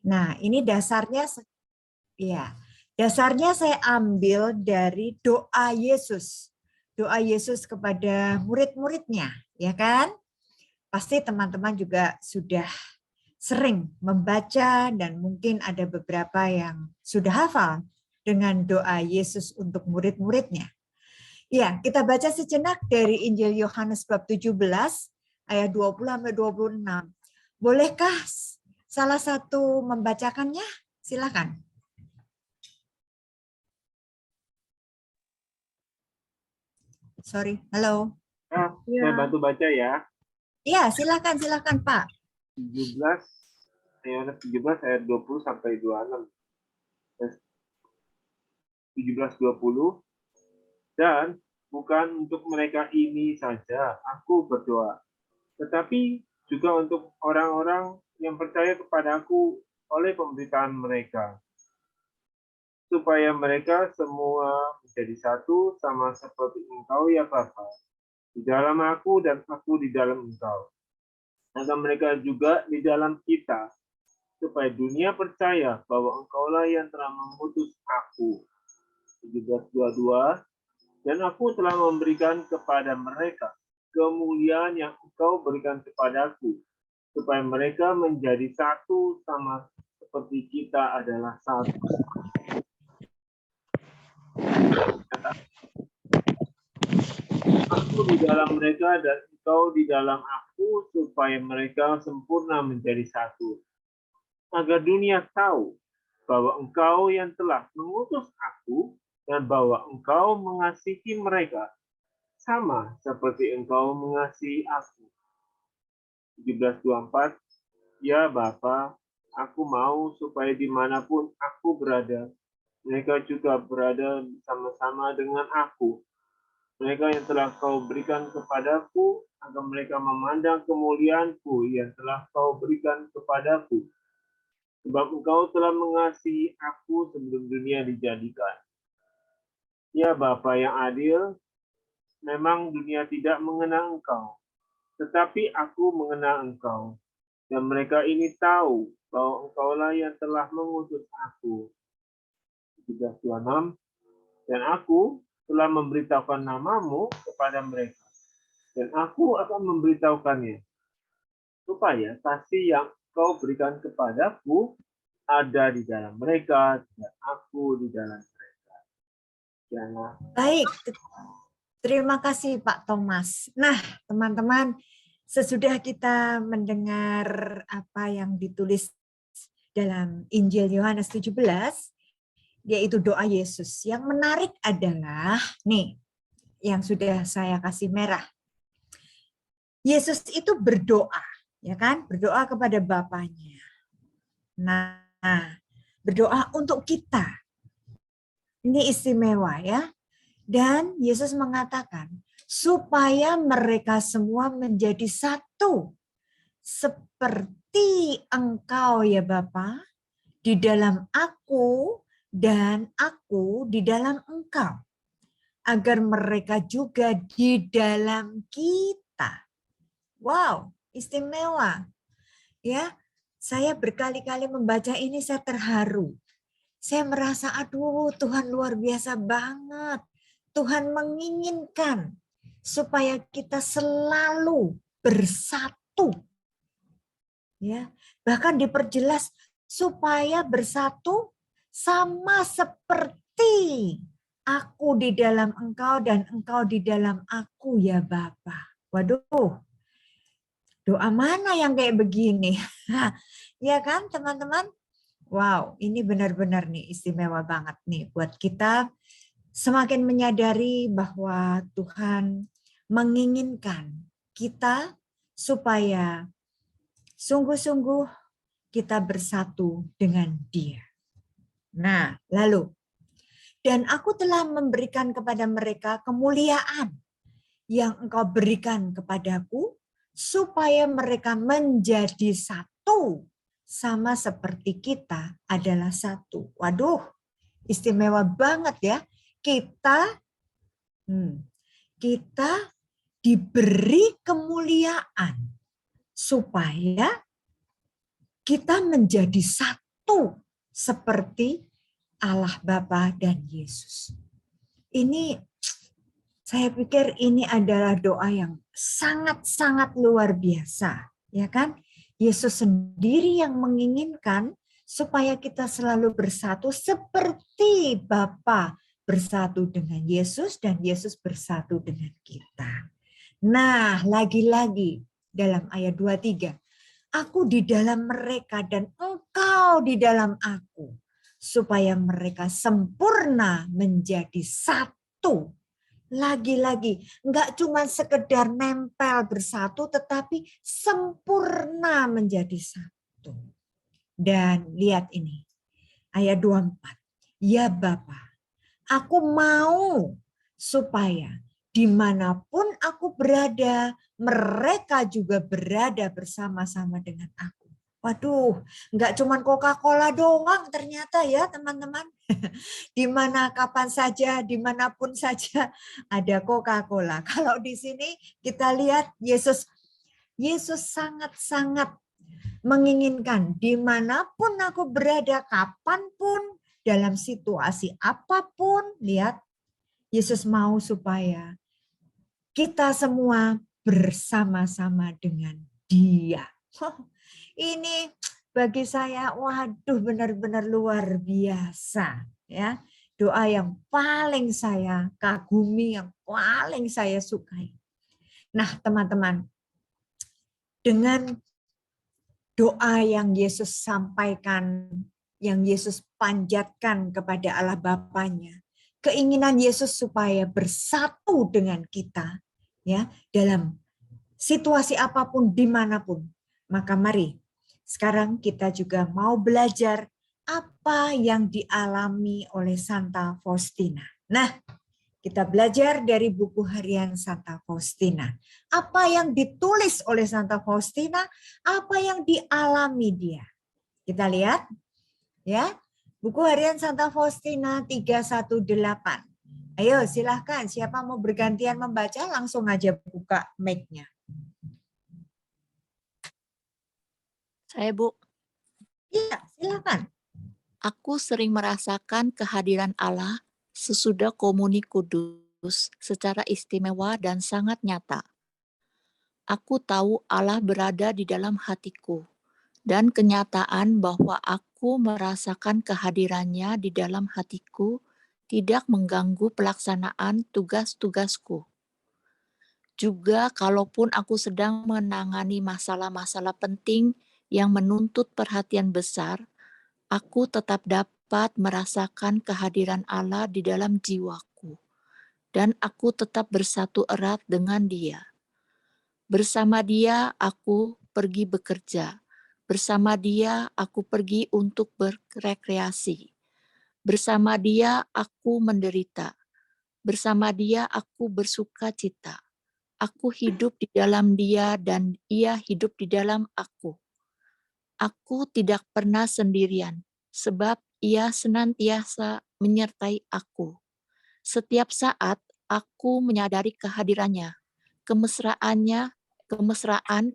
Nah, ini dasarnya ya. Dasarnya saya ambil dari doa Yesus. Doa Yesus kepada murid-muridnya, ya kan? Pasti teman-teman juga sudah sering membaca dan mungkin ada beberapa yang sudah hafal dengan doa Yesus untuk murid-muridnya. Ya, kita baca sejenak dari Injil Yohanes bab 17 ayat 20 sampai 26. Bolehkah salah satu membacakannya? Silakan. Sorry, halo. Saya bantu baca ya. Iya, silakan Pak. 17 ayat 20 sampai 26. 17-20. Dan bukan untuk mereka ini saja aku berdoa, tetapi juga untuk orang-orang yang percaya kepadaku oleh pemberitaan mereka, supaya mereka semua menjadi satu sama seperti Engkau ya Bapa, di dalam aku dan aku di dalam Engkau. Agar mereka juga di dalam kita, supaya dunia percaya bahwa Engkaulah yang telah mengutus aku. 17:22. Dan aku telah memberikan kepada mereka kemuliaan yang Engkau berikan kepadaku, supaya mereka menjadi satu sama seperti kita adalah satu. Aku di dalam mereka dan Engkau di dalam aku, supaya mereka sempurna menjadi satu. Agar dunia tahu bahwa Engkau yang telah mengutus aku dan bahwa Engkau mengasihi mereka sama seperti Engkau mengasihi aku. 17:24. Ya Bapa, aku mau supaya dimanapun aku berada, mereka juga berada bersama-sama dengan aku. Mereka yang telah Kau berikan kepadaku, agar mereka memandang kemuliaanku yang telah Kau berikan kepadaku. Sebab Engkau telah mengasihi aku sebelum dunia dijadikan. Ya Bapa yang adil, memang dunia tidak mengenal Engkau, tetapi aku mengenal Engkau. Dan mereka ini tahu bahwa Engkaulah yang telah mengutus aku. 17:26. Dan aku telah memberitahukan namamu kepada mereka. Dan aku akan memberitahukannya, supaya kasih yang Kau berikan kepadaku ada di dalam mereka, dan aku di dalam mereka. Jangan. Baik, terima kasih Pak Thomas. Nah, teman-teman, sesudah kita mendengar apa yang ditulis dalam Injil Yohanes 17, yaitu doa Yesus. Yang menarik adalah, nih, yang sudah saya kasih merah. Yesus itu berdoa, ya kan? Berdoa kepada Bapaknya. Nah, berdoa untuk kita. Ini istimewa ya. Dan Yesus mengatakan, supaya mereka semua menjadi satu. Seperti Engkau ya Bapa, di dalam aku dan aku di dalam Engkau. Agar mereka juga di dalam kita. Wow, istimewa. Ya, saya berkali-kali membaca ini saya terharu. Saya merasa aduh Tuhan luar biasa banget. Tuhan menginginkan supaya kita selalu bersatu. Ya, bahkan diperjelas supaya bersatu sama seperti aku di dalam Engkau dan Engkau di dalam aku ya Bapa. Waduh, doa mana yang kayak begini? Ya kan teman-teman? Wow, ini benar-benar nih istimewa banget nih buat kita semakin menyadari bahwa Tuhan menginginkan kita supaya sungguh-sungguh kita bersatu dengan Dia. Nah, lalu, dan aku telah memberikan kepada mereka kemuliaan yang Engkau berikan kepadaku, supaya mereka menjadi satu, sama seperti kita adalah satu. Waduh, istimewa banget ya. Kita diberi kemuliaan supaya kita menjadi satu. satu seperti Allah Bapa dan Yesus. Ini saya pikir ini adalah doa yang sangat-sangat luar biasa, ya kan? Yesus sendiri yang menginginkan supaya kita selalu bersatu seperti Bapa bersatu dengan Yesus dan Yesus bersatu dengan kita. Nah, lagi-lagi dalam ayat 23, aku di dalam mereka dan engkau di dalam aku, supaya mereka sempurna menjadi satu. Lagi-lagi, enggak cuma sekedar nempel bersatu, tetapi sempurna menjadi satu. Dan lihat ini, ayat 24. Ya Bapa, aku mau supaya dimanapun aku berada, mereka juga berada bersama-sama dengan aku. Waduh, enggak cuma Coca-Cola doang ternyata ya teman-teman. Di mana kapan saja, dimanapun saja ada Coca-Cola. Kalau di sini kita lihat Yesus sangat-sangat menginginkan dimanapun aku berada, kapanpun, dalam situasi apapun, lihat, Yesus mau supaya kita semua bersama-sama dengan Dia. Ini bagi saya, waduh, benar-benar luar biasa, ya. Doa yang paling saya kagumi, yang paling saya sukai. Nah, teman-teman, dengan doa yang Yesus sampaikan, yang Yesus panjatkan kepada Allah Bapanya, keinginan Yesus supaya bersatu dengan kita, ya, dalam situasi apapun, dimanapun. Maka mari, sekarang kita juga mau belajar apa yang dialami oleh Santa Faustina. Nah, kita belajar dari buku harian Santa Faustina. Apa yang ditulis oleh Santa Faustina, apa yang dialami dia. Kita lihat, ya, buku harian Santa Faustina 318. Ayo silahkan, siapa mau bergantian membaca, langsung aja buka mic-nya. Saya, Bu. Iya, silakan. Aku sering merasakan kehadiran Allah sesudah komuni kudus secara istimewa dan sangat nyata. Aku tahu Allah berada di dalam hatiku, dan kenyataan bahwa aku merasakan kehadirannya di dalam hatiku tidak mengganggu pelaksanaan tugas-tugasku. Juga kalaupun aku sedang menangani masalah-masalah penting yang menuntut perhatian besar, aku tetap dapat merasakan kehadiran Allah di dalam jiwaku, dan aku tetap bersatu erat dengan Dia. Bersama Dia, aku pergi bekerja. Bersama Dia, aku pergi untuk berrekreasi. Bersama Dia, aku menderita. Bersama Dia, aku bersuka cita. Aku hidup di dalam Dia, dan Ia hidup di dalam aku. Aku tidak pernah sendirian, sebab Ia senantiasa menyertai aku. Setiap saat aku menyadari kehadirannya, kemesraan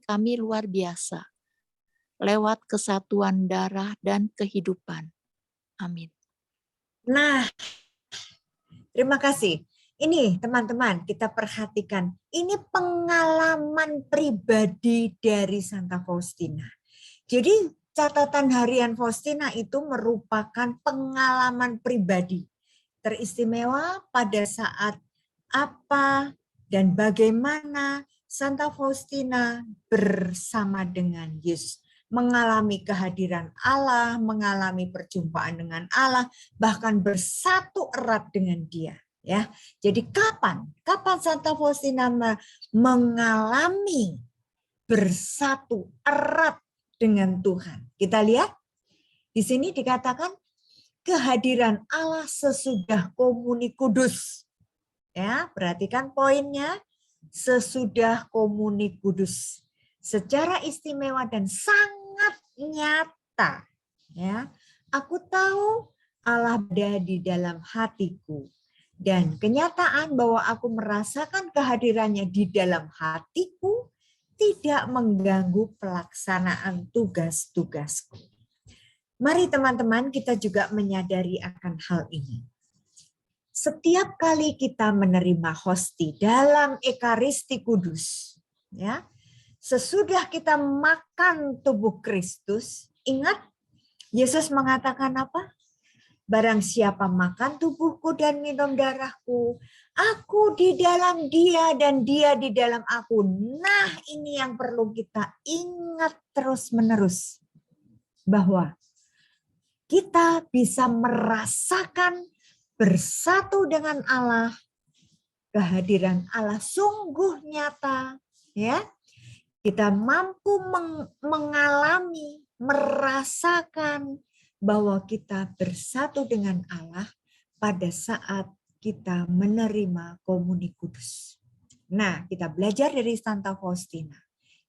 kami luar biasa, lewat kesatuan darah dan kehidupan. Amin. Nah, terima kasih. Ini teman-teman kita perhatikan, ini pengalaman pribadi dari Santa Faustina. Jadi catatan harian Faustina itu merupakan pengalaman pribadi. Teristimewa pada saat apa dan bagaimana Santa Faustina bersama dengan Yesus. Mengalami kehadiran Allah, mengalami perjumpaan dengan Allah, bahkan bersatu erat dengan Dia. Ya, jadi kapan Santa Faustina mengalami bersatu erat dengan Tuhan? Kita lihat di sini dikatakan kehadiran Allah sesudah komuni kudus. Ya, perhatikan poinnya, sesudah komuni kudus. Secara istimewa dan sangat nyata. Ya, aku tahu Allah ada di dalam hatiku. Dan kenyataan bahwa aku merasakan kehadirannya di dalam hatiku tidak mengganggu pelaksanaan tugas-tugasku. Mari teman-teman kita juga menyadari akan hal ini. Setiap kali kita menerima hosti dalam Ekaristi Kudus, ya, sesudah kita makan tubuh Kristus, ingat Yesus mengatakan apa? Barang siapa makan tubuhku dan minum darahku, aku di dalam dia dan dia di dalam aku. Nah, ini yang perlu kita ingat terus-menerus. Bahwa kita bisa merasakan bersatu dengan Allah, kehadiran Allah sungguh nyata, ya. Kita mampu mengalami, merasakan bahwa kita bersatu dengan Allah pada saat kita menerima komuni kudus. Nah, kita belajar dari Santa Faustina.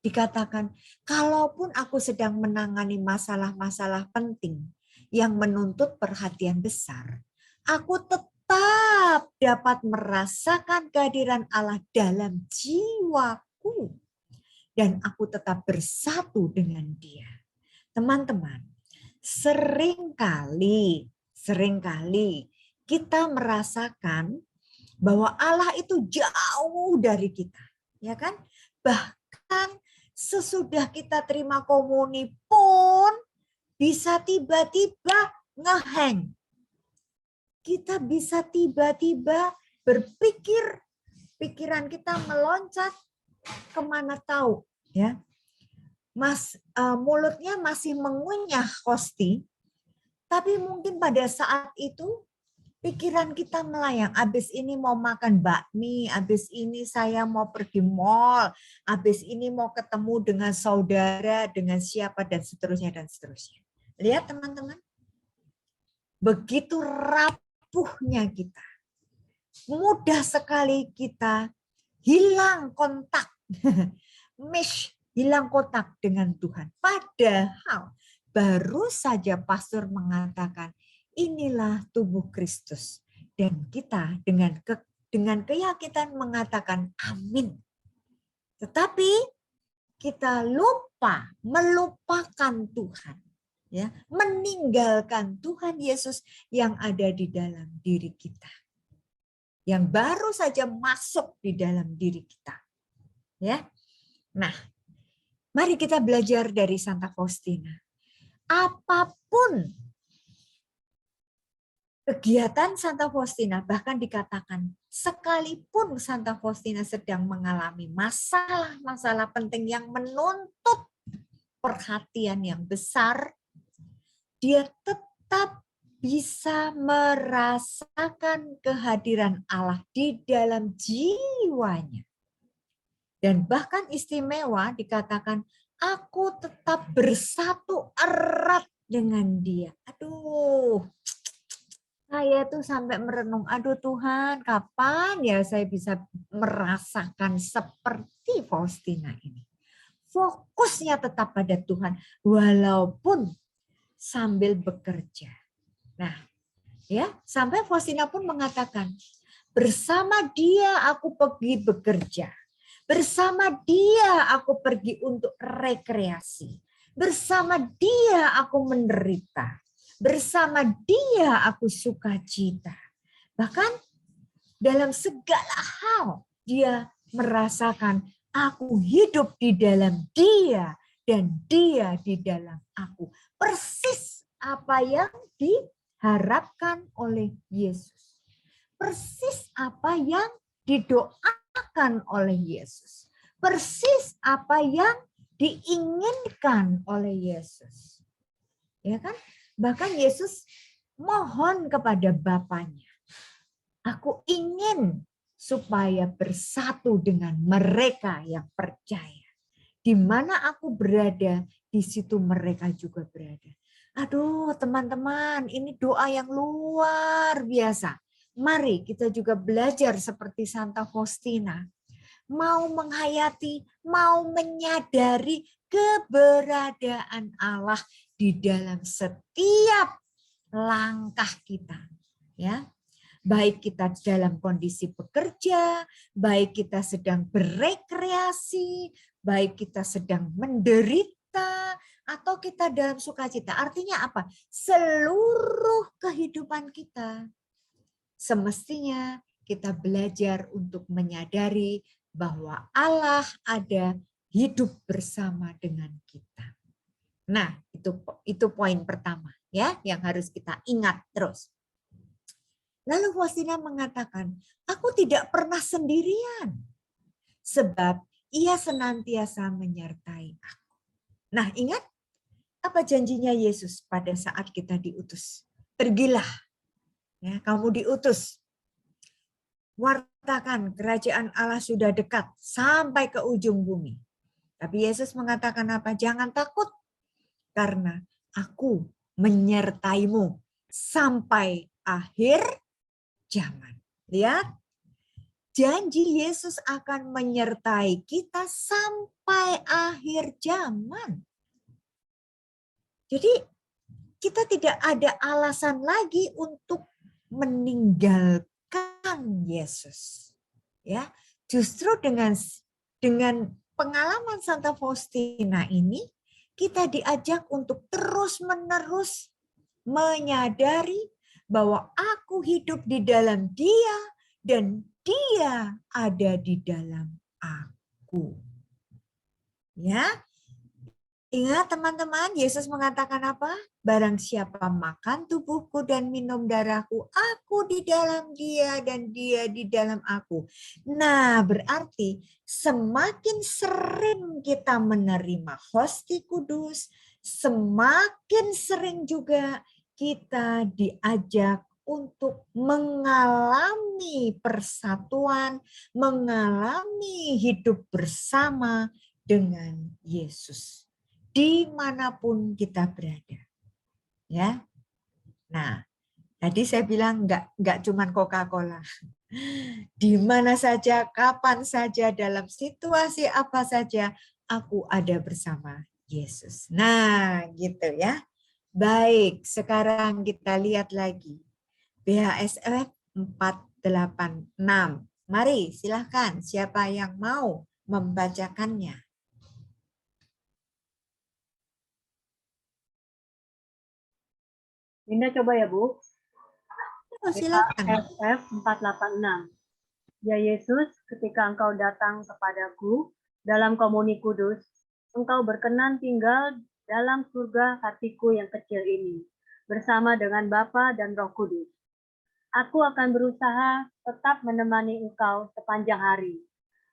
Dikatakan, kalaupun aku sedang menangani masalah-masalah penting yang menuntut perhatian besar, aku tetap dapat merasakan kehadiran Allah dalam jiwaku. Dan aku tetap bersatu dengan dia. Teman-teman, seringkali kita merasakan bahwa Allah itu jauh dari kita. Ya kan? Bahkan sesudah kita terima komuni pun bisa tiba-tiba ngehang. Kita bisa tiba-tiba berpikir, pikiran kita meloncat kemana tahu, ya. Mulutnya masih mengunyah hosti, tapi mungkin pada saat itu pikiran kita melayang. Abis ini mau makan bakmi, abis ini saya mau pergi mall, abis ini mau ketemu dengan saudara, dengan siapa, dan seterusnya, dan seterusnya. Lihat teman-teman, begitu rapuhnya kita. Mudah sekali kita hilang kontak, hilang kontak dengan Tuhan. Padahal baru saja pastor mengatakan, inilah tubuh Kristus. Dan kita dengan keyakinan mengatakan amin. Tetapi kita melupakan Tuhan. Ya, meninggalkan Tuhan Yesus yang ada di dalam diri kita. Yang baru saja masuk di dalam diri kita. Ya. Nah, mari kita belajar dari Santa Faustina. Apapun kegiatan Santa Faustina, bahkan dikatakan sekalipun Santa Faustina sedang mengalami masalah-masalah penting yang menuntut perhatian yang besar, dia tetap bisa merasakan kehadiran Allah di dalam jiwanya. Dan bahkan istimewa dikatakan, aku tetap bersatu erat dengan dia. Aduh, saya tuh sampai merenung, aduh Tuhan, kapan ya saya bisa merasakan seperti Faustina ini. Fokusnya tetap pada Tuhan, walaupun sambil bekerja. Nah, ya, sampai Faustina pun mengatakan, bersama dia aku pergi bekerja. Bersama dia aku pergi untuk rekreasi. Bersama dia aku menderita. Bersama dia aku sukacita. Bahkan dalam segala hal dia merasakan aku hidup di dalam dia dan dia di dalam aku. Persis apa yang diharapkan oleh Yesus. Persis apa yang didoakan oleh Yesus. Persis apa yang diinginkan oleh Yesus. Ya kan? Bahkan Yesus mohon kepada Bapanya. Aku ingin supaya bersatu dengan mereka yang percaya. Di mana aku berada, di situ mereka juga berada. Aduh teman-teman, ini doa yang luar biasa. Mari kita juga belajar seperti Santa Faustina. Mau menghayati, mau menyadari keberadaan Allah di dalam setiap langkah kita. Ya, baik kita dalam kondisi bekerja, baik kita sedang berekreasi, baik kita sedang menderita, atau kita dalam sukacita. Artinya apa? Seluruh kehidupan kita semestinya kita belajar untuk menyadari bahwa Allah ada hidup bersama dengan kita. Nah, itu poin pertama ya yang harus kita ingat terus. Lalu Faustina mengatakan, aku tidak pernah sendirian sebab ia senantiasa menyertai aku. Nah, ingat apa janjinya Yesus pada saat kita diutus? Pergilah, ya, kamu diutus. Wartakan kerajaan Allah sudah dekat sampai ke ujung bumi. Tapi Yesus mengatakan apa? Jangan takut karena aku menyertaimu sampai akhir zaman. Lihat, janji Yesus akan menyertai kita sampai akhir zaman. Jadi kita tidak ada alasan lagi untuk meninggalkan Yesus. Ya, justru dengan pengalaman Santa Faustina ini kita diajak untuk terus-menerus menyadari bahwa aku hidup di dalam Dia dan Dia ada di dalam aku. Ya. Ingat teman-teman, Yesus mengatakan apa? Barang siapa makan tubuhku dan minum darahku, aku di dalam dia dan dia di dalam aku. Nah, berarti semakin sering kita menerima Hosti Kudus, semakin sering juga kita diajak untuk mengalami persatuan, mengalami hidup bersama dengan Yesus. Dimanapun kita berada, ya. Nah, tadi saya bilang nggak cuma Coca-Cola. Di mana saja, kapan saja, dalam situasi apa saja, aku ada bersama Yesus. Nah, gitu ya. Baik, sekarang kita lihat lagi. BHSF 486. Mari, silahkan siapa yang mau membacakannya. Linda coba ya, Bu. Oh, silakan. SF 486. Ya Yesus, ketika Engkau datang kepadaku dalam komuni kudus, Engkau berkenan tinggal dalam surga hatiku yang kecil ini, bersama dengan Bapa dan Roh Kudus. Aku akan berusaha tetap menemani Engkau sepanjang hari,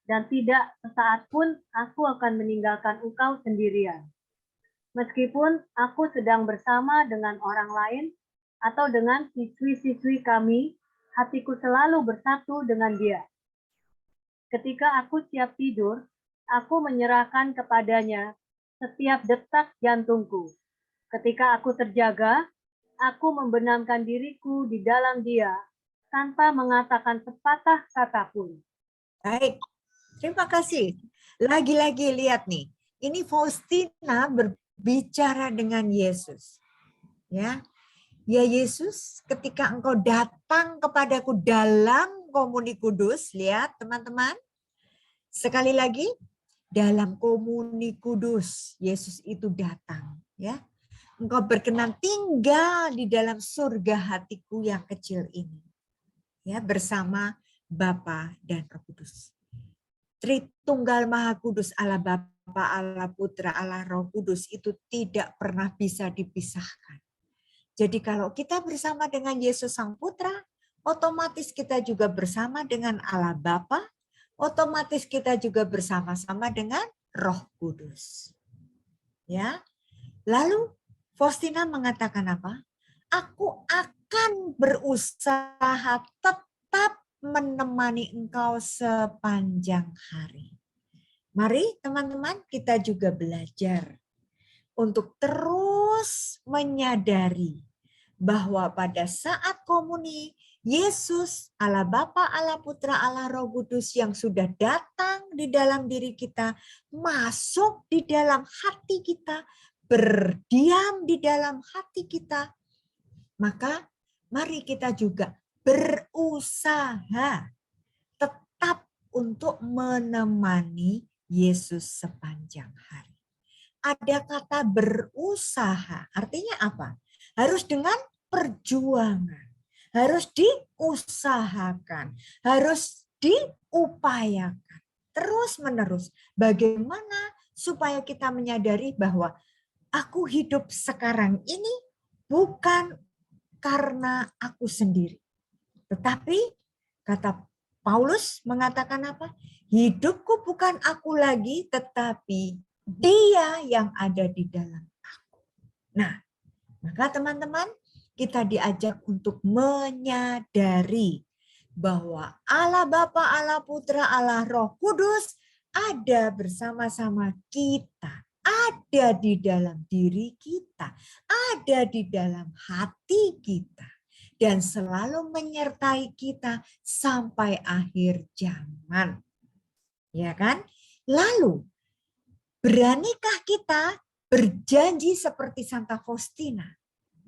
dan tidak sesaat pun aku akan meninggalkan Engkau sendirian. Meskipun aku sedang bersama dengan orang lain atau dengan siswi-siswi kami, hatiku selalu bersatu dengan Dia. Ketika aku siap tidur, aku menyerahkan kepadanya setiap detak jantungku. Ketika aku terjaga, aku membenamkan diriku di dalam Dia tanpa mengatakan sepatah kata pun. Baik, terima kasih. Lagi-lagi lihat nih, ini Faustina berbicara dengan Yesus. Ya Yesus, ketika engkau datang kepadaku dalam komuni kudus, lihat teman-teman. Sekali lagi, dalam komuni kudus, Yesus itu datang. Ya, engkau berkenan tinggal di dalam surga hatiku yang kecil ini. Ya, bersama Bapa dan Roh Kudus. Tritunggal Maha Kudus, Allah Bapa, Allah Putra, Allah Roh Kudus itu tidak pernah bisa dipisahkan. Jadi kalau kita bersama dengan Yesus Sang Putra, otomatis kita juga bersama dengan Allah Bapa, otomatis kita juga bersama-sama dengan Roh Kudus. Ya. Lalu Faustina mengatakan apa? Aku akan berusaha tetap menemani engkau sepanjang hari. Mari teman-teman kita juga belajar untuk terus menyadari bahwa pada saat komuni, Yesus, Allah Bapa, Allah Putra, Allah Roh Kudus yang sudah datang di dalam diri kita, masuk di dalam hati kita, berdiam di dalam hati kita, maka mari kita juga berusaha tetap untuk menemani Yesus sepanjang hari. ada kata berusaha. Artinya apa? Harus dengan perjuangan. Harus diusahakan. Harus diupayakan. Terus menerus. Bagaimana supaya kita menyadari bahwa aku hidup sekarang ini bukan karena aku sendiri. Tetapi kata Paulus mengatakan apa? Hidupku bukan aku lagi, tetapi Dia yang ada di dalam aku. Nah, maka teman-teman, kita diajak untuk menyadari bahwa Allah Bapa, Allah Putra, Allah Roh Kudus ada bersama-sama kita, ada di dalam diri kita, ada di dalam hati kita, dan selalu menyertai kita sampai akhir zaman. Ya kan? Lalu, beranikah kita berjanji seperti Santa Faustina?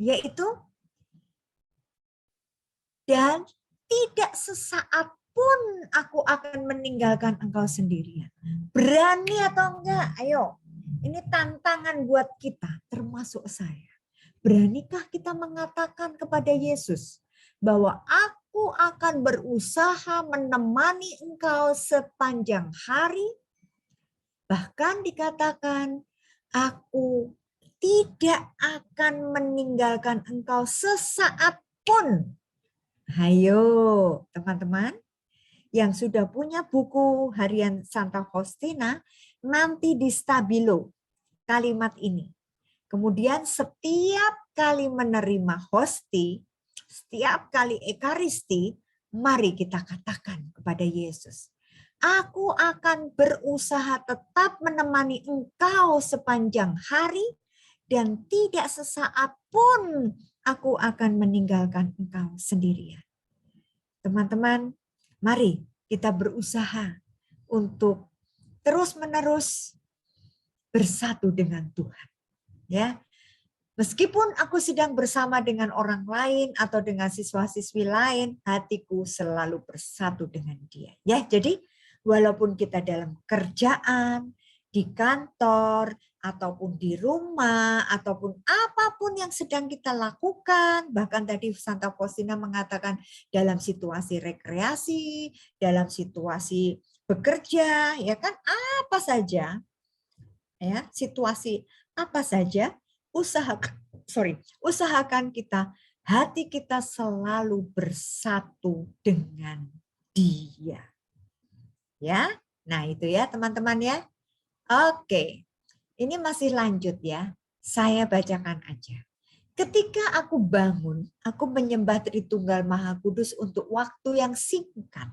Yaitu, dan tidak sesaat pun aku akan meninggalkan engkau sendirian. Berani atau enggak? Ayo, ini tantangan buat kita, termasuk saya. Beranikah kita mengatakan kepada Yesus bahwa aku akan berusaha menemani engkau sepanjang hari? Bahkan dikatakan, aku tidak akan meninggalkan engkau sesaat pun. Hayo, teman-teman, yang sudah punya buku harian Santa Faustina, nanti di stabilo kalimat ini. Kemudian setiap kali menerima hosti, setiap kali ekaristi, mari kita katakan kepada Yesus, aku akan berusaha tetap menemani engkau sepanjang hari, dan tidak sesaat pun aku akan meninggalkan engkau sendirian. Teman-teman, mari kita berusaha untuk terus-menerus bersatu dengan Tuhan. Ya, meskipun aku sedang bersama dengan orang lain atau dengan siswa-siswi lain, hatiku selalu bersatu dengan Dia. Ya, jadi walaupun kita dalam kerjaan, di kantor, ataupun di rumah, ataupun apapun yang sedang kita lakukan, bahkan tadi Santa Faustina mengatakan dalam situasi rekreasi, dalam situasi bekerja, ya kan, apa saja, ya, situasi apa saja, usahakan kita, hati kita selalu bersatu dengan Dia. Ya, nah itu ya teman-teman ya. Oke, ini masih lanjut ya. Saya bacakan aja. Ketika aku bangun, aku menyembah Tritunggal Maha Kudus untuk waktu yang singkat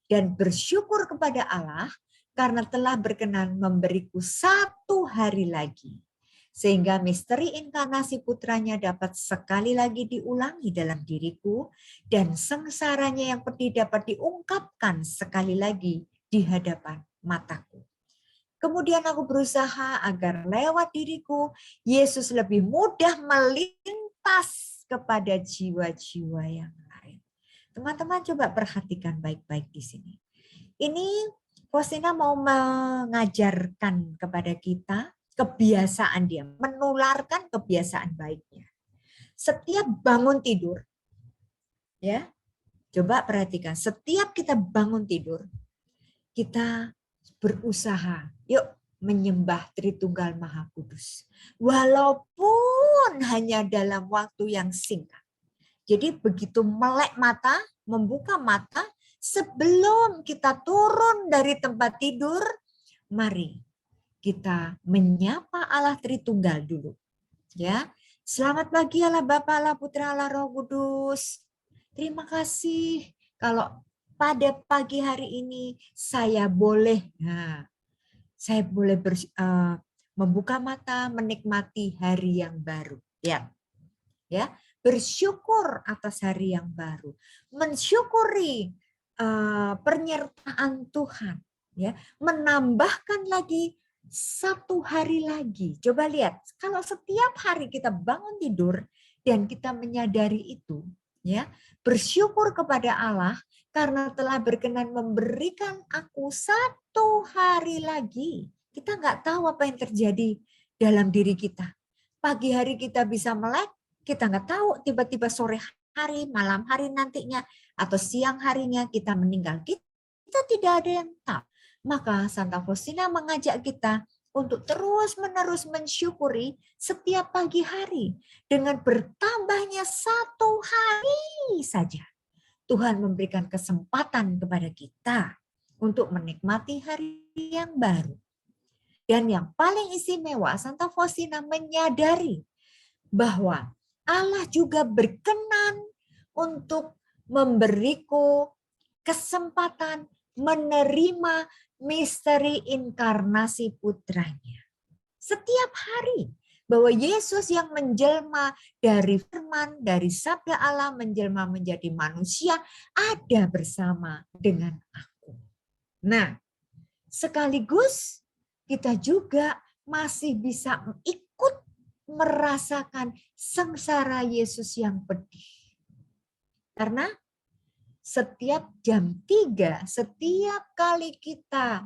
dan bersyukur kepada Allah karena telah berkenan memberiku 1 hari lagi, sehingga misteri inkarnasi putranya dapat sekali lagi diulangi dalam diriku dan sengsaranya yang pedih dapat diungkapkan sekali lagi di hadapan mataku. Kemudian aku berusaha agar lewat diriku, Yesus lebih mudah melintas kepada jiwa-jiwa yang lain. Teman-teman coba perhatikan baik-baik di sini. Ini Faustina mau mengajarkan kepada kita kebiasaan dia, menularkan kebiasaan baiknya. Setiap bangun tidur, ya, coba perhatikan, setiap kita bangun tidur, kita berusaha, yuk menyembah Tritunggal Maha Kudus. Walaupun hanya dalam waktu yang singkat. Jadi begitu melek mata, membuka mata, sebelum kita turun dari tempat tidur, mari kita menyapa Allah Tritunggal dulu. Ya, selamat pagi Allah Bapa, Allah Putra, Allah Roh Kudus. Terima kasih kalau pada pagi hari ini saya boleh, membuka mata, menikmati hari yang baru. Ya, bersyukur atas hari yang baru, mensyukuri penyertaan Tuhan, ya, menambahkan lagi 1 hari lagi. Coba lihat, kalau setiap hari kita bangun tidur dan kita menyadari itu, ya, bersyukur kepada Allah karena telah berkenan memberikan aku 1 hari lagi. Kita nggak tahu apa yang terjadi dalam diri kita. Pagi hari kita bisa melek, kita nggak tahu, tiba-tiba sore hari, malam hari nantinya, atau siang harinya kita meninggal. Kita tidak ada yang tahu. Maka Santa Faustina mengajak kita untuk terus-menerus mensyukuri setiap pagi hari. Dengan bertambahnya satu hari saja, Tuhan memberikan kesempatan kepada kita untuk menikmati hari yang baru. Dan yang paling istimewa, Santa Faustina menyadari bahwa Allah juga berkenan untuk memberiku kesempatan menerima misteri inkarnasi putranya. Setiap hari, bahwa Yesus yang menjelma dari firman, dari sabda Allah menjelma menjadi manusia, ada bersama dengan aku. Nah, sekaligus kita juga masih bisa ikut merasakan sengsara Yesus yang pedih. Karena setiap jam 3, setiap kali kita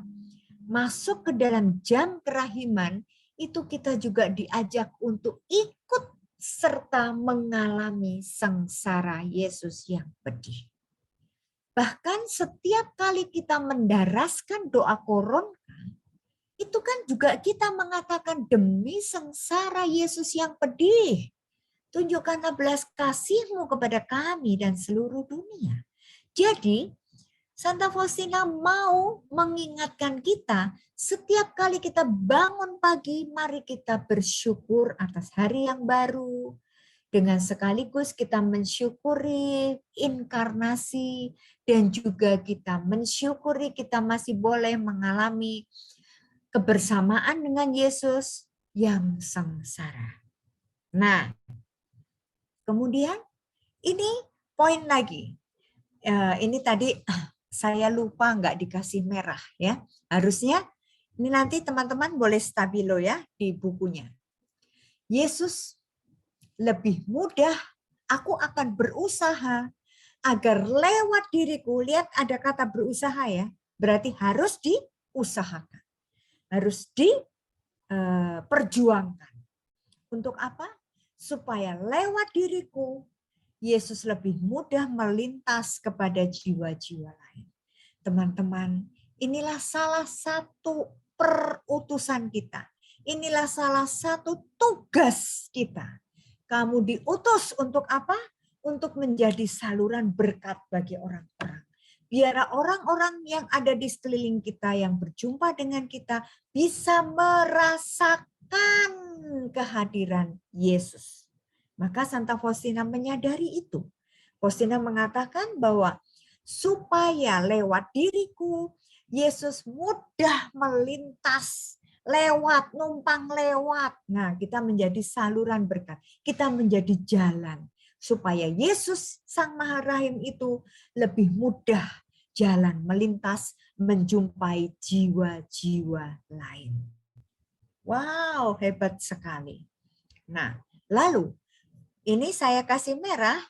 masuk ke dalam jam kerahiman, itu kita juga diajak untuk ikut serta mengalami sengsara Yesus yang pedih. Bahkan setiap kali kita mendaraskan doa koronka, itu kan juga kita mengatakan demi sengsara Yesus yang pedih. Tunjukkanlah belas kasih-Mu kepada kami dan seluruh dunia. Jadi, Santa Faustina mau mengingatkan kita, setiap kali kita bangun pagi, mari kita bersyukur atas hari yang baru. Dengan sekaligus kita mensyukuri inkarnasi, dan juga kita mensyukuri kita masih boleh mengalami kebersamaan dengan Yesus yang sengsara. Nah, kemudian ini poin lagi. Ini tadi saya lupa nggak dikasih merah ya. Harusnya ini nanti teman-teman boleh stabilo ya di bukunya. Yesus lebih mudah, aku akan berusaha agar lewat diriku, lihat ada kata berusaha ya, berarti harus diusahakan. Harus diperjuangkan. Untuk apa? Supaya lewat diriku, Yesus lebih mudah melintas kepada jiwa-jiwa lain. Teman-teman, inilah salah satu perutusan kita. Inilah salah satu tugas kita. Kamu diutus untuk apa? Untuk menjadi saluran berkat bagi orang-orang. Biar orang-orang yang ada di sekeliling kita, yang berjumpa dengan kita, bisa merasakan kehadiran Yesus. Maka Santa Faustina menyadari itu. Faustina mengatakan bahwa supaya lewat diriku, Yesus mudah melintas, lewat, numpang lewat. Nah, kita menjadi saluran berkat. Kita menjadi jalan. Supaya Yesus Sang Maha Rahim itu lebih mudah jalan melintas menjumpai jiwa-jiwa lain. Wow, hebat sekali. Nah, lalu ini saya kasih merah.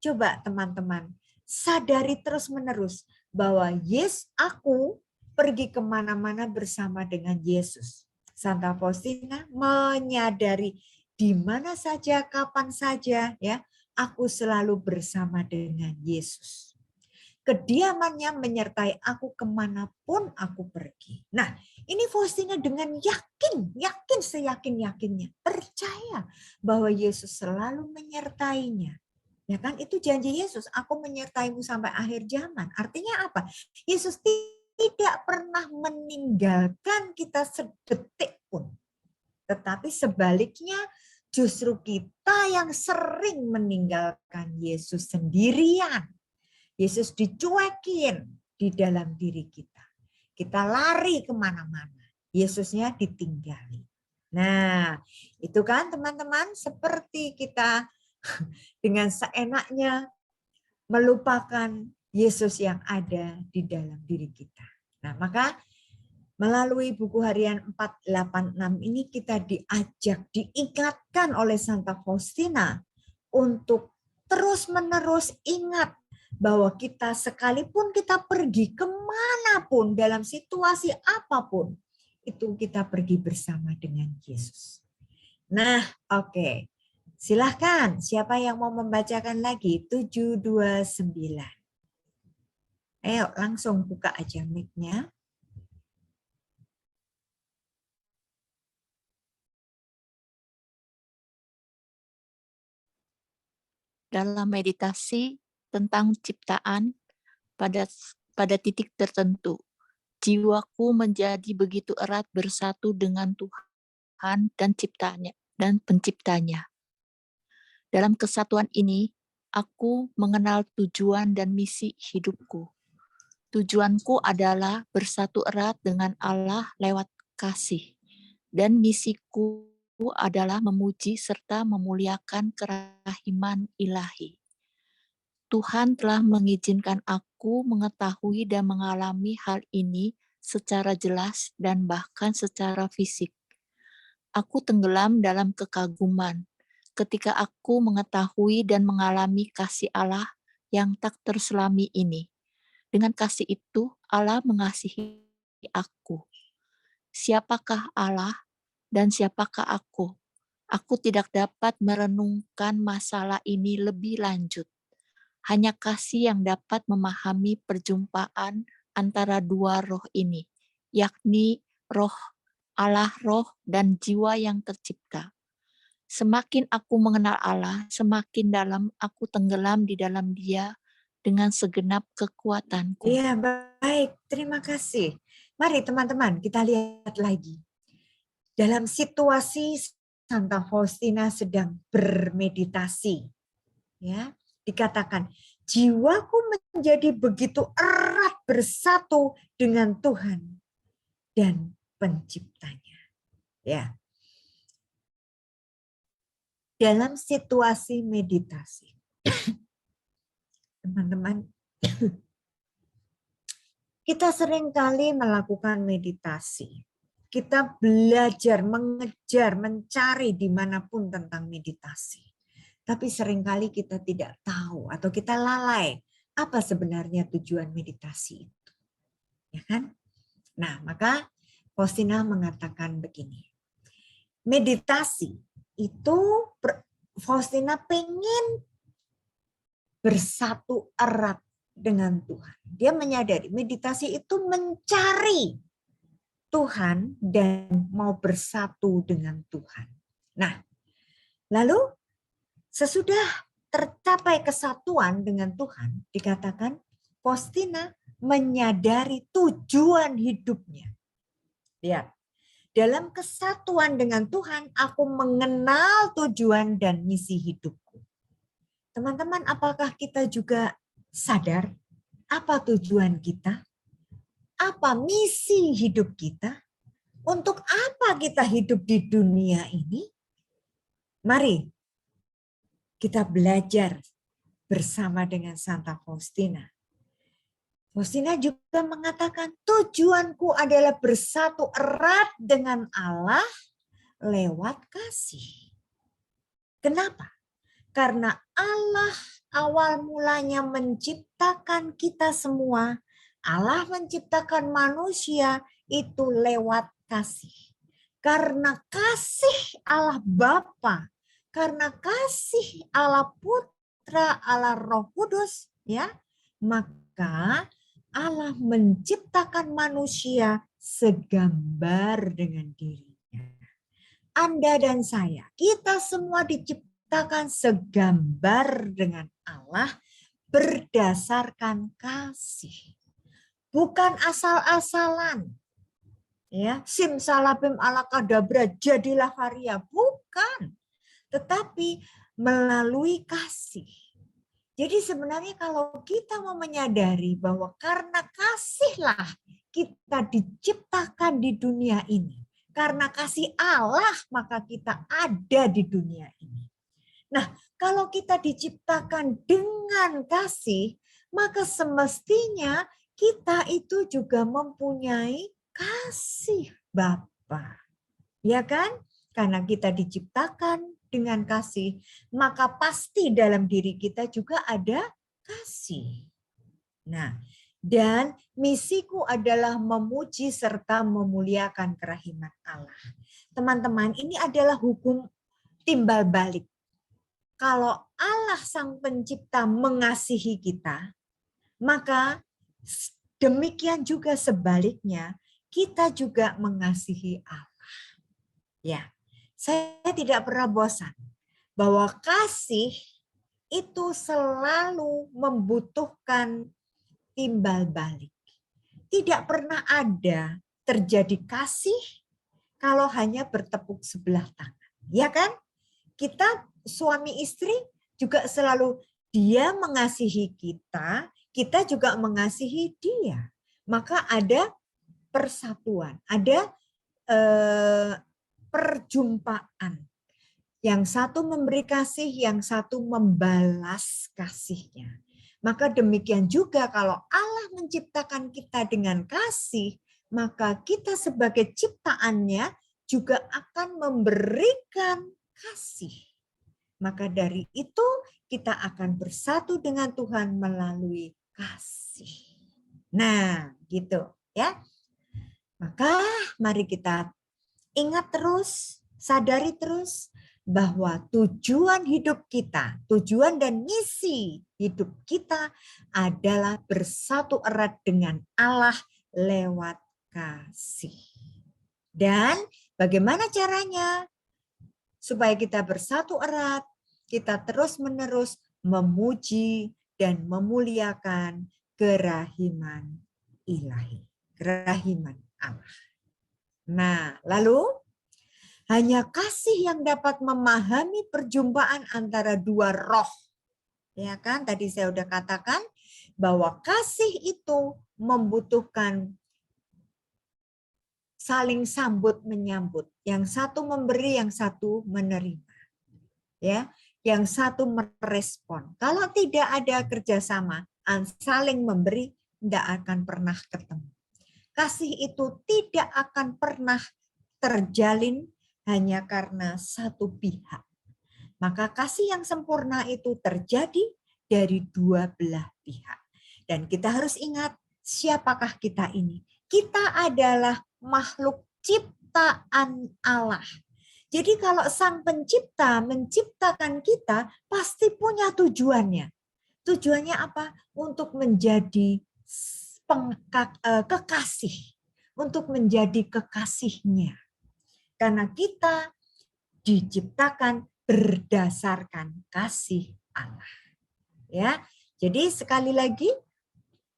Coba teman-teman sadari terus-menerus bahwa aku pergi kemana-mana bersama dengan Yesus. Santa Faustina menyadari di mana saja, kapan saja, ya, aku selalu bersama dengan Yesus. Kediamannya menyertai aku kemanapun aku pergi. Nah, ini Faustina dengan yakin seyakin-yakinnya, percaya bahwa Yesus selalu menyertainya. Ya kan, itu janji Yesus, aku menyertaimu sampai akhir zaman. Artinya apa? Yesus tidak pernah meninggalkan kita sedetik pun. Tetapi sebaliknya, justru kita yang sering meninggalkan Yesus sendirian. Yesus dicuekin di dalam diri kita. Kita lari kemana-mana. Yesusnya ditinggali. Nah, itu kan teman-teman, seperti kita dengan seenaknya melupakan Yesus yang ada di dalam diri kita. Nah, maka melalui buku harian 486 ini kita diajak, diingatkan oleh Santa Faustina untuk terus-menerus ingat bahwa kita sekalipun kita pergi kemanapun, dalam situasi apapun, itu kita pergi bersama dengan Yesus. Nah, oke. Silahkan, siapa yang mau membacakan lagi? 729. Ayo, langsung buka aja mic-nya. Dalam meditasi tentang ciptaan, pada titik tertentu, jiwaku menjadi begitu erat bersatu dengan Tuhan dan penciptanya. Dalam kesatuan ini, aku mengenal tujuan dan misi hidupku. Tujuanku adalah bersatu erat dengan Allah lewat kasih, dan misiku adalah memuji serta memuliakan kerahiman ilahi. Tuhan telah mengizinkan aku mengetahui dan mengalami hal ini secara jelas dan bahkan secara fisik. Aku tenggelam dalam kekaguman ketika aku mengetahui dan mengalami kasih Allah yang tak terselami ini. Dengan kasih itu, Allah mengasihi aku. Siapakah Allah dan siapakah aku? Aku tidak dapat merenungkan masalah ini lebih lanjut. Hanya kasih yang dapat memahami perjumpaan antara dua roh ini, yakni roh Allah roh dan jiwa yang tercipta. Semakin aku mengenal Allah, semakin dalam aku tenggelam di dalam Dia dengan segenap kekuatanku. Iya, baik. Terima kasih. Mari teman-teman, kita lihat lagi. Dalam situasi Santa Faustina sedang bermeditasi, ya, dikatakan, jiwaku menjadi begitu erat bersatu dengan Tuhan dan penciptanya. Ya. Dalam situasi meditasi, teman-teman, kita seringkali melakukan meditasi. Kita belajar, mengejar, mencari dimanapun tentang meditasi. Tapi seringkali kita tidak tahu atau kita lalai apa sebenarnya tujuan meditasi itu. Ya kan? Nah, maka Faustina mengatakan begini. Meditasi itu Faustina pengen bersatu erat dengan Tuhan. Dia menyadari meditasi itu mencari Tuhan dan mau bersatu dengan Tuhan. Nah, lalu sesudah tercapai kesatuan dengan Tuhan, dikatakan Faustina menyadari tujuan hidupnya. Lihat, dalam kesatuan dengan Tuhan, aku mengenal tujuan dan misi hidupku. Teman-teman, apakah kita juga sadar apa tujuan kita? Apa misi hidup kita? Untuk apa kita hidup di dunia ini? Mari kita belajar bersama dengan Santa Faustina. Faustina juga mengatakan tujuanku adalah bersatu erat dengan Allah lewat kasih. Kenapa? Karena Allah awal mulanya menciptakan kita semua. Allah menciptakan manusia itu lewat kasih. Karena kasih Allah Bapa, karena kasih Allah Putra, Allah Roh Kudus, ya, maka Allah menciptakan manusia segambar dengan dirinya. Anda dan saya, kita semua diciptakan segambar dengan Allah berdasarkan kasih. Bukan asal-asalan. Ya, simsalabim alakadabra jadilah karya, bukan. Tetapi melalui kasih. Jadi sebenarnya kalau kita mau menyadari bahwa karena kasihlah kita diciptakan di dunia ini. Karena kasih Allah maka kita ada di dunia ini. Nah, kalau kita diciptakan dengan kasih, maka semestinya kita itu juga mempunyai kasih Bapa. Ya kan? Karena kita diciptakan dengan kasih, maka pasti dalam diri kita juga ada kasih. Nah, dan misiku adalah memuji serta memuliakan kerahiman Allah. Teman-teman, ini adalah hukum timbal balik. Kalau Allah Sang Pencipta mengasihi kita, maka demikian juga sebaliknya, kita juga mengasihi Allah. Ya, saya tidak pernah bosan bahwa kasih itu selalu membutuhkan timbal balik. Tidak pernah ada terjadi kasih kalau hanya bertepuk sebelah tangan. Ya kan? Kita suami istri juga selalu dia mengasihi kita, kita juga mengasihi dia. Maka ada persatuan, ada perjumpaan. Yang satu memberi kasih, yang satu membalas kasihnya. Maka demikian juga kalau Allah menciptakan kita dengan kasih, maka kita sebagai ciptaannya juga akan memberikan kasih. Maka dari itu kita akan bersatu dengan Tuhan melalui kasih. Nah, gitu ya. Maka mari kita ingat terus, sadari terus bahwa tujuan hidup kita, tujuan dan misi hidup kita adalah bersatu erat dengan Allah lewat kasih. Dan bagaimana caranya? Supaya kita bersatu erat, kita terus-menerus memuji dan memuliakan kerahiman ilahi, kerahiman Allah. Nah, lalu hanya kasih yang dapat memahami perjumpaan antara dua roh. Ya kan, tadi saya udah katakan bahwa kasih itu membutuhkan saling sambut menyambut. Yang satu memberi, yang satu menerima. Ya, yang satu merespon. Kalau tidak ada kerjasama, saling memberi, tidak akan pernah ketemu. Kasih itu tidak akan pernah terjalin hanya karena satu pihak. Maka kasih yang sempurna itu terjadi dari dua belah pihak. Dan kita harus ingat, siapakah kita ini? Kita adalah makhluk ciptaan Allah. Jadi kalau Sang Pencipta menciptakan kita, pasti punya tujuannya. Tujuannya apa? Untuk menjadi kekasih. Untuk menjadi kekasihnya. Karena kita diciptakan berdasarkan kasih Allah. Ya, jadi sekali lagi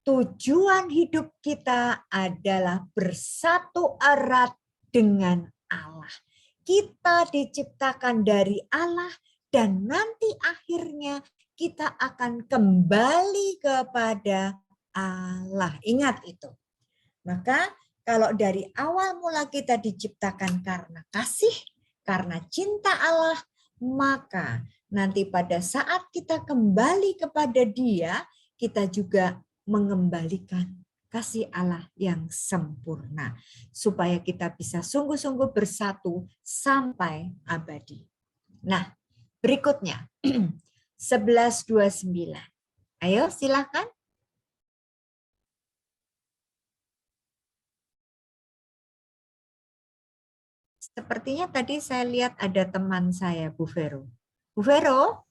tujuan hidup kita adalah bersatu erat dengan Allah. Kita diciptakan dari Allah dan nanti akhirnya kita akan kembali kepada Allah. Ingat itu. Maka kalau dari awal mula kita diciptakan karena kasih, karena cinta Allah, maka nanti pada saat kita kembali kepada Dia, kita juga mengembalikan kasih Allah yang sempurna. Supaya kita bisa sungguh-sungguh bersatu sampai abadi. Nah, berikutnya 11:29. Ayo silakan. Sepertinya tadi saya lihat ada teman saya, Bu Vero. Bu Vero,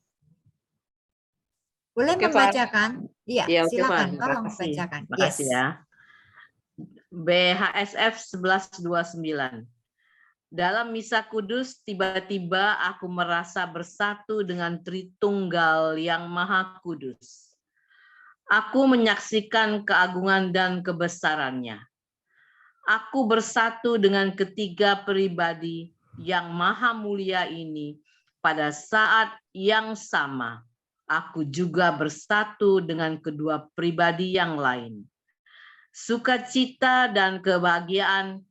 boleh membacakan? Iya, silakan. Tolong bacakan. Makasih ya. BHSF 11:29. Dalam misa kudus, tiba-tiba aku merasa bersatu dengan Tritunggal yang Maha Kudus. Aku menyaksikan keagungan dan kebesarannya. Aku bersatu dengan ketiga pribadi yang maha mulia ini pada saat yang sama. Aku juga bersatu dengan kedua pribadi yang lain. Sukacita dan kebahagiaan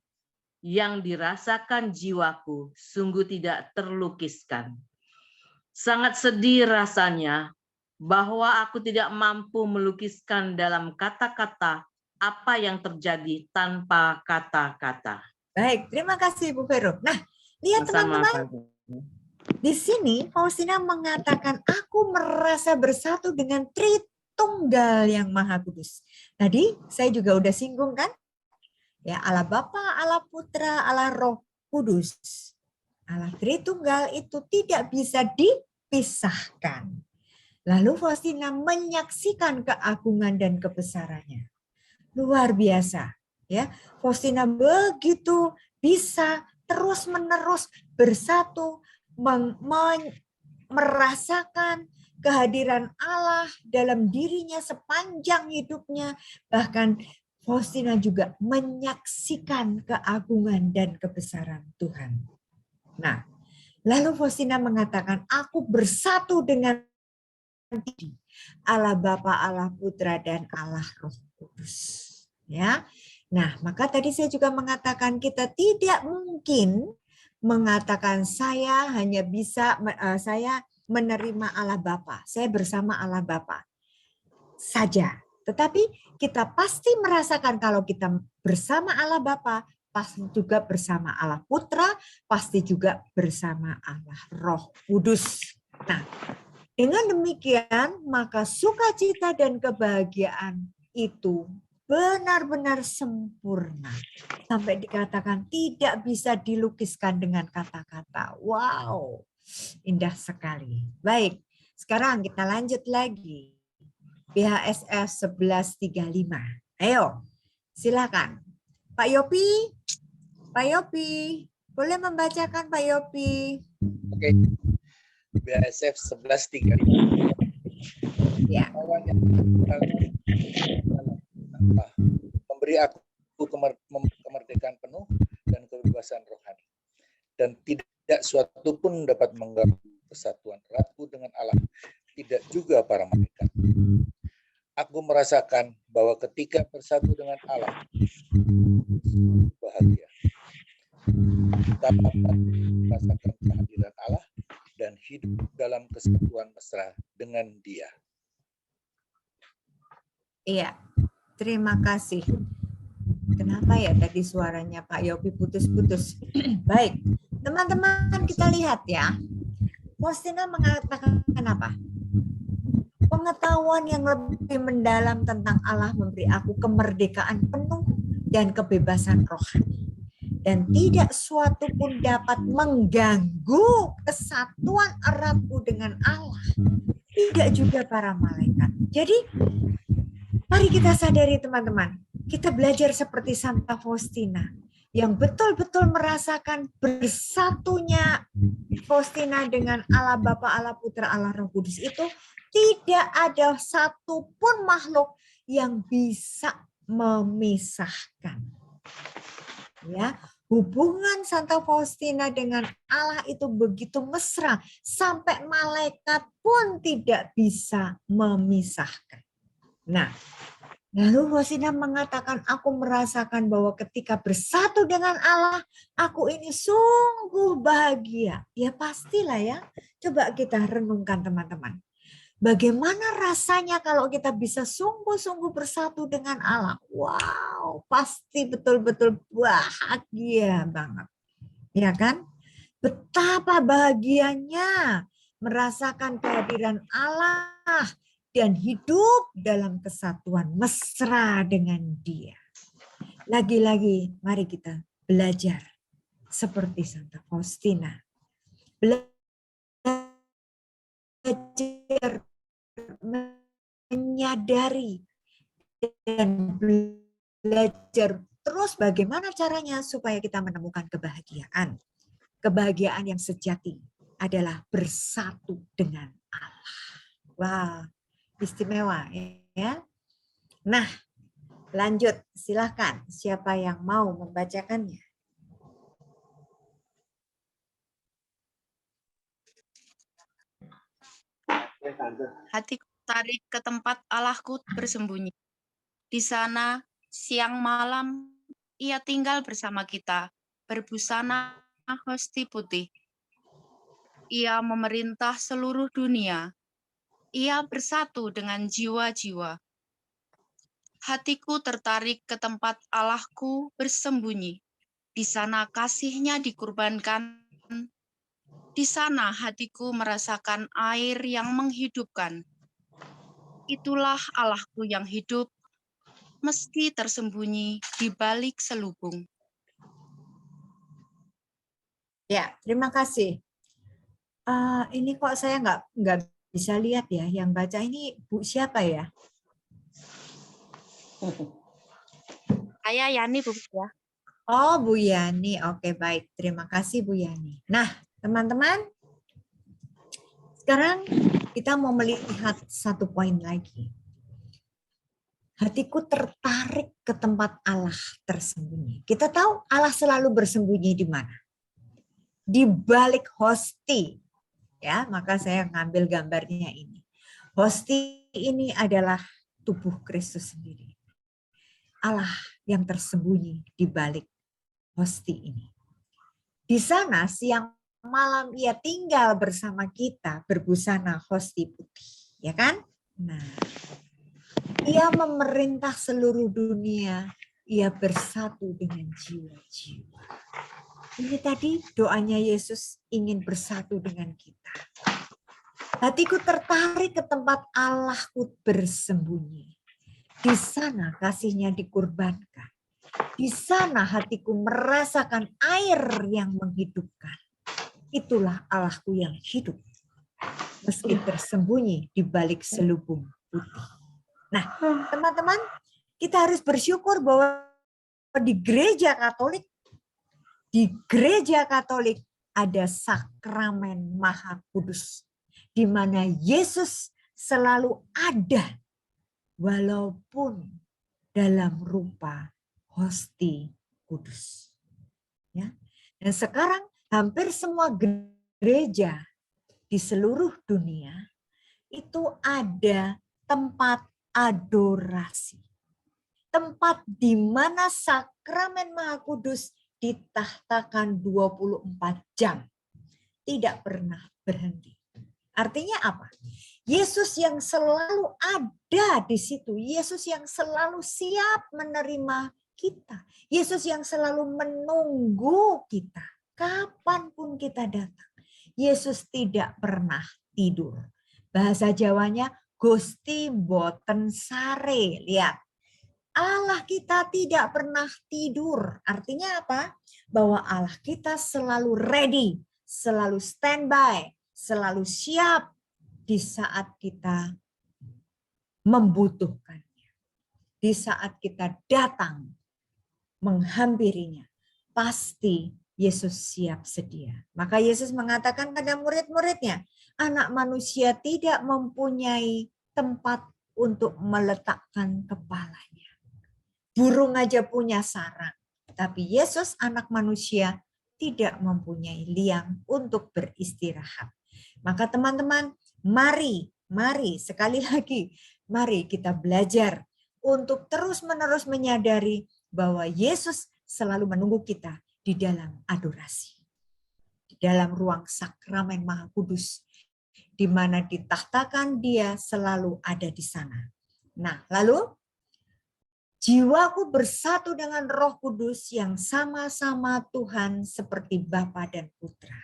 yang dirasakan jiwaku sungguh tidak terlukiskan. Sangat sedih rasanya bahwa aku tidak mampu melukiskan dalam kata-kata apa yang terjadi tanpa kata-kata. Baik, terima kasih Bu Vero. Nah, lihat teman-teman. Di sini Faustina mengatakan, aku merasa bersatu dengan Tritunggal yang Maha Kudus. Tadi saya juga udah singgung kan? Ya, Allah Bapa, Allah Putra, Allah Roh Kudus. Allah Tritunggal itu tidak bisa dipisahkan. Lalu Faustina menyaksikan keagungan dan kebesarannya. Luar biasa. Ya, Faustina begitu bisa terus-menerus bersatu, merasakan kehadiran Allah dalam dirinya sepanjang hidupnya. Bahkan Faustina juga menyaksikan keagungan dan kebesaran Tuhan. Nah, lalu Faustina mengatakan, aku bersatu dengan Allah Bapa, Allah Putra, dan Allah Roh Kudus. Ya, nah maka tadi saya juga mengatakan kita tidak mungkin mengatakan saya hanya bisa saya menerima Allah Bapa, saya bersama Allah Bapa saja. Tetapi kita pasti merasakan kalau kita bersama Allah Bapa, pasti juga bersama Allah Putra, pasti juga bersama Allah Roh Kudus. Nah, dengan demikian maka sukacita dan kebahagiaan itu benar-benar sempurna. Sampai dikatakan tidak bisa dilukiskan dengan kata-kata. Wow, indah sekali. Baik, sekarang kita lanjut lagi. BHSF 1135. Ayo, silakan. Pak Yopi, boleh membacakan Pak Yopi? Oke. BHSF 1135. Ya. Memberi aku kemerdekaan penuh dan kebebasan rohani. Dan tidak suatu pun dapat mengganggu kesatuan eratku dengan Allah, tidak juga para malaikat. Aku merasakan bahwa ketika bersatu dengan Allah, bahagia. Dapat merasakan kehadiran Allah dan hidup dalam kesatuan mesra dengan Dia. Iya, terima kasih. Kenapa ya tadi suaranya Pak Yopi putus-putus? Baik, teman-teman kita lihat ya. Faustina mengatakan apa? Pengetahuan yang lebih mendalam tentang Allah memberi aku kemerdekaan penuh dan kebebasan rohani. Dan tidak suatu pun dapat mengganggu kesatuan eratku dengan Allah. Tidak juga para malaikat. Jadi, mari kita sadari teman-teman. Kita belajar seperti Santa Faustina. Yang betul-betul merasakan bersatunya Faustina dengan Allah Bapa, Allah Putra, Allah Roh Kudus itu tidak ada satupun makhluk yang bisa memisahkan. Ya, hubungan Santa Faustina dengan Allah itu begitu mesra sampai malaikat pun tidak bisa memisahkan. Nah, lalu Faustina mengatakan, aku merasakan bahwa ketika bersatu dengan Allah, aku ini sungguh bahagia. Ya pastilah ya. Coba kita renungkan teman-teman. Bagaimana rasanya kalau kita bisa sungguh-sungguh bersatu dengan Allah? Wow, pasti betul-betul bahagia banget. Ya kan? Betapa bahagianya merasakan kehadiran Allah dan hidup dalam kesatuan mesra dengan Dia. Lagi-lagi mari kita belajar seperti Santa Faustina. Belajar menyadari dan belajar terus bagaimana caranya supaya kita menemukan kebahagiaan. Kebahagiaan yang sejati adalah bersatu dengan Allah. Wah, istimewa ya. Nah, lanjut, silakan siapa yang mau membacakannya. Hatiku tarik ke tempat Allahku bersembunyi. Di sana, siang malam, Ia tinggal bersama kita, berbusana hosti putih. Ia memerintah seluruh dunia. Ia bersatu dengan jiwa-jiwa. Hatiku tertarik ke tempat Allahku bersembunyi. Di sana kasih-Nya dikurbankan. Di sana hatiku merasakan air yang menghidupkan. Itulah Allahku yang hidup, meski tersembunyi di balik selubung. Ya, terima kasih. Ini kok saya nggak bisa lihat ya, yang baca ini Bu siapa ya? Saya Yani, Bu ya. Oh, Bu Yani. Oke, baik. Terima kasih Bu Yani. Nah, teman-teman, sekarang kita mau melihat satu poin lagi. Hatiku tertarik ke tempat Allah tersembunyi. Kita tahu Allah selalu bersembunyi di mana? Di balik hosti. Ya, maka saya ngambil gambarnya ini. Hosti ini adalah tubuh Kristus sendiri. Allah yang tersembunyi di balik hosti ini. Di sana siang malam ia tinggal bersama kita berbusana hosti putih, ya kan? Nah, ia memerintah seluruh dunia, ia bersatu dengan jiwa-jiwa. Ini tadi doanya Yesus ingin bersatu dengan kita. Hatiku tertarik ke tempat Allahku bersembunyi. Di sana kasihnya dikurbankan. Di sana hatiku merasakan air yang menghidupkan. Itulah Allahku yang hidup. Meski tersembunyi di balik selubung putih. Nah, teman-teman, kita harus bersyukur bahwa di gereja Katolik ada sakramen Maha Kudus, di mana Yesus selalu ada walaupun dalam rupa hosti kudus. Ya. Dan sekarang hampir semua gereja di seluruh dunia itu ada tempat adorasi. Tempat di mana sakramen Maha Kudus ditahtakan 24 jam. Tidak pernah berhenti. Artinya apa? Yesus yang selalu ada di situ. Yesus yang selalu siap menerima kita. Yesus yang selalu menunggu kita. Kapanpun kita datang. Yesus tidak pernah tidur. Bahasa Jawanya, Gusti boten sare. Lihat. Allah kita tidak pernah tidur. Artinya apa? Bahwa Allah kita selalu ready, selalu standby, selalu siap di saat kita membutuhkannya. Di saat kita datang menghampirinya, pasti Yesus siap sedia. Maka Yesus mengatakan pada murid-muridnya, anak manusia tidak mempunyai tempat untuk meletakkan kepalanya. Burung aja punya sarang, tapi Yesus anak manusia tidak mempunyai liang untuk beristirahat. Maka teman-teman, mari sekali lagi, mari kita belajar untuk terus-menerus menyadari bahwa Yesus selalu menunggu kita di dalam adorasi. Di dalam ruang sakramen Maha Kudus, di mana ditahtakan Dia selalu ada di sana. Nah, lalu jiwaku bersatu dengan Roh Kudus yang sama-sama Tuhan seperti Bapa dan Putra.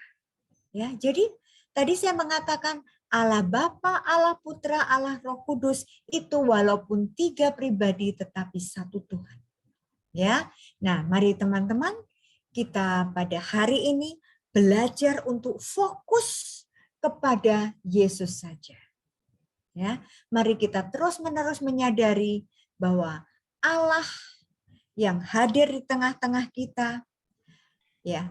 Ya, jadi tadi saya mengatakan Allah Bapa, Allah Putra, Allah Roh Kudus itu walaupun 3 pribadi tetapi satu Tuhan. Ya. Nah, mari teman-teman kita pada hari ini belajar untuk fokus kepada Yesus saja. Ya, mari kita terus-menerus menyadari bahwa Allah yang hadir di tengah-tengah kita, ya,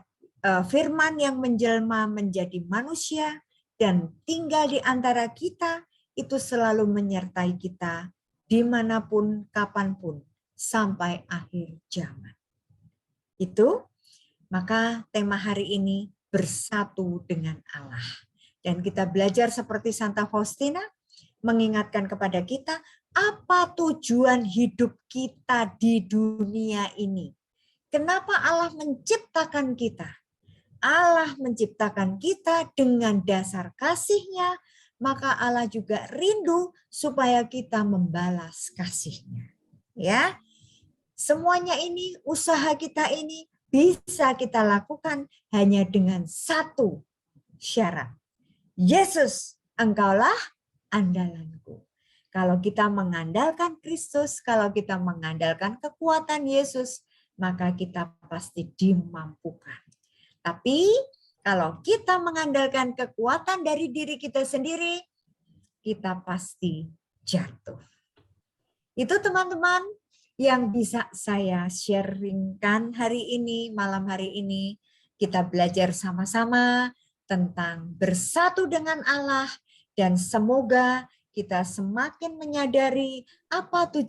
firman yang menjelma menjadi manusia dan tinggal di antara kita, itu selalu menyertai kita dimanapun, kapanpun, sampai akhir zaman. Itu, maka tema hari ini bersatu dengan Allah. Dan kita belajar seperti Santa Faustina, mengingatkan kepada kita, apa tujuan hidup kita di dunia ini? Kenapa Allah menciptakan kita? Allah menciptakan kita dengan dasar kasih-Nya, maka Allah juga rindu supaya kita membalas kasih-Nya. Ya, semuanya ini, usaha kita ini bisa kita lakukan hanya dengan satu syarat. Yesus, Engkaulah andalanku. Kalau kita mengandalkan Kristus, kalau kita mengandalkan kekuatan Yesus, maka kita pasti dimampukan. Tapi Kalau kita mengandalkan kekuatan dari diri kita sendiri, kita pasti jatuh. Itu teman-teman yang bisa saya sharingkan hari ini, malam hari ini. Kita belajar sama-sama tentang bersatu dengan Allah, dan semoga kita semakin menyadari apa tujuan